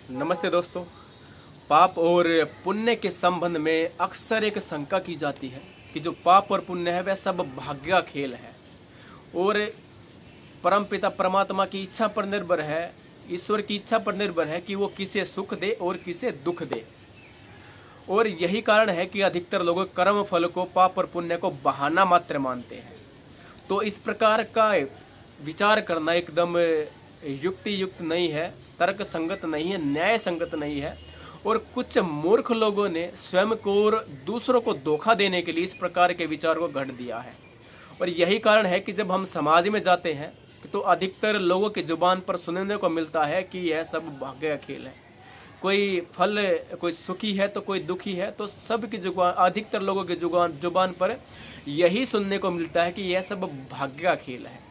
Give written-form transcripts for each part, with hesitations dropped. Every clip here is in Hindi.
नमस्ते दोस्तों। पाप और पुण्य के संबंध में अक्सर एक शंका की जाती है कि जो पाप और पुण्य है वह सब भाग्य का खेल है और परमपिता परमात्मा की इच्छा पर निर्भर है, ईश्वर की इच्छा पर निर्भर है कि वो किसे सुख दे और किसे दुख दे। और यही कारण है कि अधिकतर लोग कर्म फल को, पाप और पुण्य को बहाना मात्र मानते हैं। तो इस प्रकार का विचार करना एकदम युक्ति युक्त नहीं है, तर्क संगत नहीं है, न्याय संगत नहीं है। और कुछ मूर्ख लोगों ने स्वयं को और दूसरों को धोखा देने के लिए इस प्रकार के विचार को गढ़ दिया है। और यही कारण है कि जब हम समाज में जाते हैं तो अधिकतर लोगों की जुबान पर सुनने को मिलता है कि यह सब भाग्य का खेल है। कोई सुखी है तो कोई दुखी है, तो सबकी जुबान, अधिकतर लोगों की जुबान पर यही सुनने को मिलता है कि यह सब भाग्य का खेल है।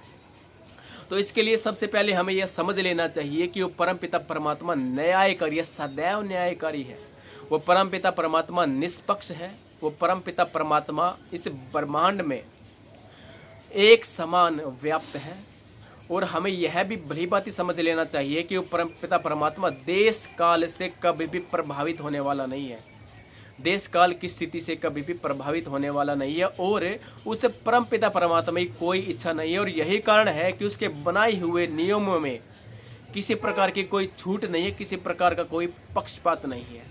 तो इसके लिए सबसे पहले हमें यह समझ लेना चाहिए कि वो परमपिता परमात्मा न्यायकारी है, सदैव न्यायकारी है। वो परमपिता परमात्मा निष्पक्ष है। वो परमपिता परमात्मा इस ब्रह्मांड में एक समान व्याप्त है। और हमें यह भी भली बात ही समझ लेना चाहिए कि वो परमपिता परमात्मा देश काल से कभी भी प्रभावित होने वाला नहीं है। देश काल की स्थिति से कभी भी प्रभावित होने वाला नहीं है और उस परमपिता परमात्मा की कोई इच्छा नहीं है। और यही कारण है कि उसके बनाए हुए नियमों में किसी प्रकार की कोई छूट नहीं है, किसी प्रकार का कोई पक्षपात नहीं है।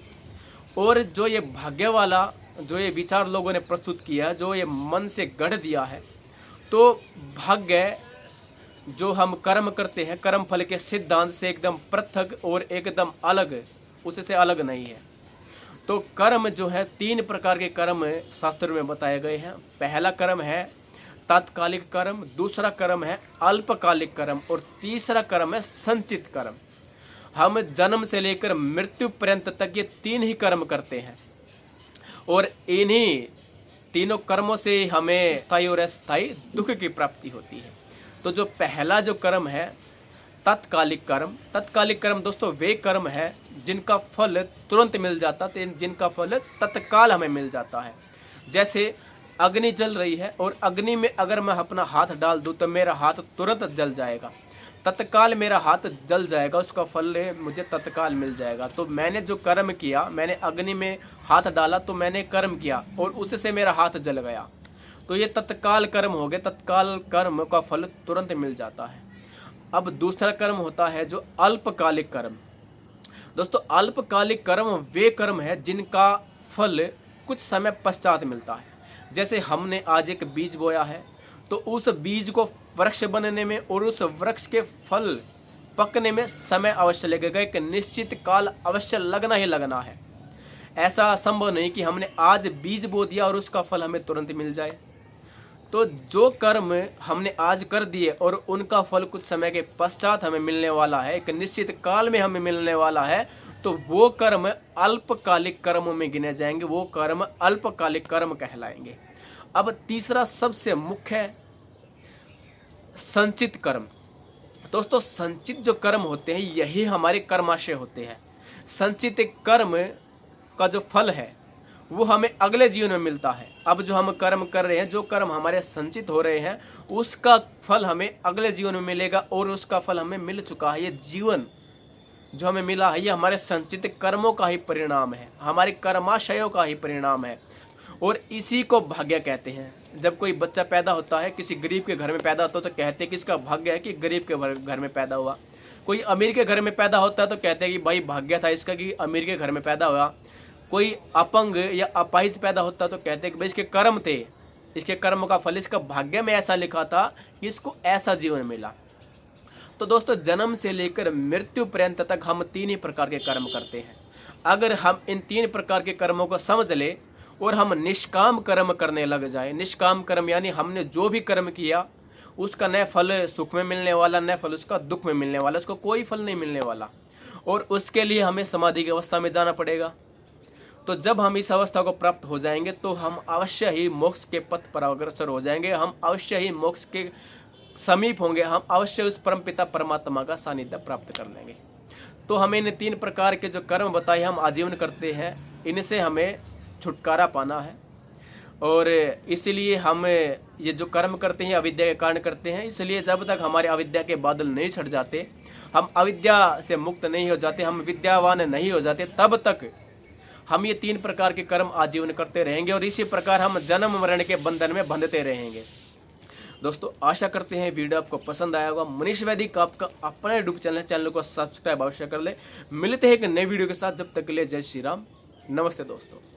और जो ये भाग्य वाला जो ये विचार लोगों ने प्रस्तुत किया, जो ये मन से गढ़ दिया है, तो भाग्य जो हम कर्म करते हैं, कर्म फल के सिद्धांत से एकदम पृथक और एकदम अलग, उससे अलग नहीं है। तो कर्म जो है, तीन प्रकार के कर्म शास्त्र में बताए गए हैं। पहला कर्म है तात्कालिक कर्म, दूसरा कर्म है अल्पकालिक कर्म और तीसरा कर्म है संचित कर्म। हम जन्म से लेकर मृत्यु पर्यंत तक ये तीन ही कर्म करते हैं और इन्हीं तीनों कर्मों से हमें स्थायी और अस्थायी दुख की प्राप्ति होती है। तो जो पहला जो कर्म है तत्कालिक कर्म दोस्तों वे कर्म है जिनका फल तुरंत मिल जाता है, जिनका फल तत्काल हमें मिल जाता है। जैसे अग्नि जल रही है और अग्नि में अगर मैं अपना हाथ डाल दूं तो मेरा हाथ तुरंत जल जाएगा, तत्काल मेरा हाथ जल जाएगा, उसका फल मुझे तत्काल मिल जाएगा। तो मैंने जो कर्म किया, मैंने अग्नि में हाथ डाला तो मैंने कर्म किया और उससे मेरा हाथ जल गया, तो ये तत्काल कर्म हो गए। तत्काल कर्म का फल तुरंत मिल जाता है। अब दूसरा कर्म होता है जो अल्पकालिक कर्म। दोस्तों अल्पकालिक कर्म वे कर्म है जिनका फल कुछ समय पश्चात मिलता है। जैसे हमने आज एक बीज बोया है तो उस बीज को वृक्ष बनने में और उस वृक्ष के फल पकने में समय अवश्य लगेगा, एक निश्चित काल अवश्य लगना ही लगना है। ऐसा संभव नहीं कि हमने आज बीज बो दिया और उसका फल हमें तुरंत मिल जाए। तो जो कर्म हमने आज कर दिए और उनका फल कुछ समय के पश्चात हमें मिलने वाला है, एक निश्चित काल में हमें मिलने वाला है, तो वो कर्म अल्पकालिक कर्मों में गिने जाएंगे, वो कर्म अल्पकालिक कर्म कहलाएंगे। अब तीसरा सबसे मुख्य है संचित कर्म। दोस्तों संचित जो कर्म होते हैं यही हमारे कर्माशय होते हैं। संचित कर्म का जो फल है वो हमें अगले जीवन में मिलता है। अब जो हम कर्म कर रहे हैं, जो कर्म हमारे संचित हो रहे हैं, उसका फल हमें अगले जीवन में मिलेगा और उसका फल हमें मिल चुका है। ये जीवन जो हमें मिला है ये हमारे संचित कर्मों का ही परिणाम है, हमारे कर्माशयों का ही परिणाम है और इसी को भाग्य कहते हैं। जब कोई बच्चा पैदा होता है, किसी गरीब के घर में पैदा होता है तो कहते हैं कि इसका भाग्य है कि गरीब के घर में पैदा हुआ। कोई अमीर के घर में पैदा होता है तो कहते हैं कि भाई भाग्य था इसका कि अमीर के घर में पैदा हुआ। कोई अपंग या अपाहिज पैदा होता तो कहते हैं कि भाई इसके कर्म थे, इसके कर्म का फल, इसका भाग्य में ऐसा लिखा था कि इसको ऐसा जीवन मिला। तो दोस्तों जन्म से लेकर मृत्यु पर्यंत तक हम तीन ही प्रकार के कर्म करते हैं। अगर हम इन तीन प्रकार के कर्मों को समझ ले और हम निष्काम कर्म करने लग जाए, निष्काम कर्म यानी हमने जो भी कर्म किया उसका न फल सुख में मिलने वाला, न फल उसका दुख में मिलने वाला, उसको कोई फल नहीं मिलने वाला, और उसके लिए हमें समाधि की अवस्था में जाना पड़ेगा। तो जब हम इस अवस्था को प्राप्त हो जाएंगे तो हम अवश्य ही मोक्ष के पथ पर अग्रसर हो जाएंगे, हम अवश्य ही मोक्ष के समीप होंगे, हम अवश्य उस परमपिता परमात्मा का सानिध्य प्राप्त कर लेंगे। तो हमें इन तीन प्रकार के जो कर्म बताए हम आजीवन करते हैं, इनसे हमें छुटकारा पाना है। और इसलिए हम ये जो कर्म करते हैं अविद्या के कारण करते हैं, इसलिए जब तक हमारे अविद्या के बादल नहीं छट जाते, हम अविद्या से मुक्त नहीं हो जाते, हम विद्यावान नहीं हो जाते, तब तक हम ये 3 प्रकार के कर्म आजीवन करते रहेंगे और इसी प्रकार हम जन्म मरण के बंधन में बंधते रहेंगे। दोस्तों आशा करते हैं वीडियो आपको पसंद आया होगा। मनीष वैदिक आपका अपना यूट्यूब चैनल को सब्सक्राइब अवश्य कर ले। मिलते हैं एक नई वीडियो के साथ, जब तक के लिए जय श्री राम, नमस्ते दोस्तों।